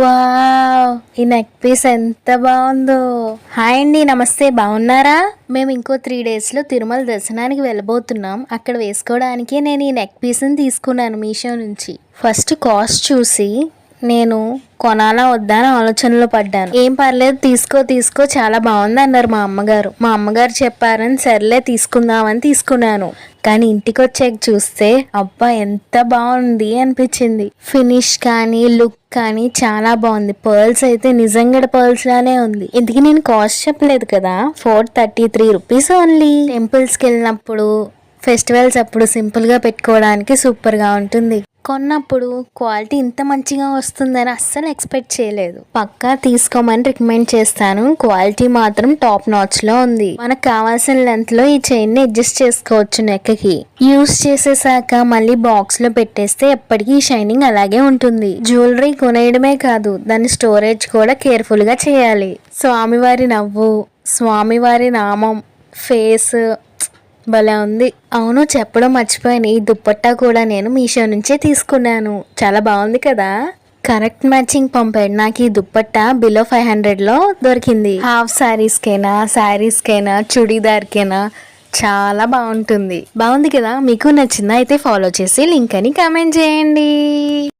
Wow! ఈ neck piece ఎంత బాగుందో. హాయ్ అండి, నమస్తే, బాగున్నారా? మేము ఇంకో 3 డేస్లో తిరుమల దర్శనానికి వెళ్ళబోతున్నాం. అక్కడ వేసుకోవడానికి నేను ఈ నెక్ పీస్ని తీసుకున్నాను మీషో నుంచి. ఫస్ట్ కాస్ట్ చూసి నేను కొనాలా వద్దా అని ఆలోచనలో పడ్డాను. ఏం పర్లేదు, తీసుకో చాలా బాగుంది అన్నారు మా అమ్మగారు చెప్పారని సర్లే తీసుకుందామని తీసుకున్నాను. కానీ ఇంటికి వచ్చాక చూస్తే అబ్బా ఎంత బాగుంది అనిపించింది. ఫినిష్ కానీ లుక్ కానీ చాలా బాగుంది. పర్ల్స్ అయితే నిజంగా పర్ల్స్ లానే ఉంది. ఇందుకు నేను కాస్ట్ చెప్పలేదు కదా, 433 రూపీస్ ఓన్లీ. టెంపుల్స్కి వెళ్ళినప్పుడు, ఫెస్టివల్స్ అప్పుడు సింపుల్గా పెట్టుకోవడానికి సూపర్గా ఉంటుంది. కొన్నప్పుడు క్వాలిటీ ఇంత మంచిగా వస్తుందని అస్సలు ఎక్స్పెక్ట్ చేయలేదు. పక్కా తీసుకోమని రికమెండ్ చేస్తాను. క్వాలిటీ మాత్రం టాప్ నాచ్లో ఉంది. మనకు కావాల్సిన లెంత్లో ఈ చైన్ని అడ్జస్ట్ చేసుకోవచ్చు నెక్కి. యూస్ చేసేసాక మళ్ళీ బాక్స్లో పెట్టేస్తే ఎప్పటికీ షైనింగ్ అలాగే ఉంటుంది. జ్యువెలరీ కొనేయడమే కాదు, దాని స్టోరేజ్ కూడా కేర్ఫుల్గా చేయాలి. స్వామివారి నవ్వు, స్వామివారి నామం, ఫేస్ భలే ఉంది. అవును, చెప్పడం మర్చిపోయాను, ఈ దుప్పట్టా కూడా నేను మీషో నుంచే తీసుకున్నాను. చాలా బాగుంది కదా. కరెక్ట్ మ్యాచింగ్ పంపాడు నాకు. ఈ దుప్పట్టా బిలో 500లో దొరికింది. హాఫ్ శారీస్కైనా చుడీదార్కైనా చాలా బాగుంటుంది. బాగుంది కదా, మీకు నచ్చిందా? అయితే ఫాలో చేసి లింక్ అని కామెంట్ చేయండి.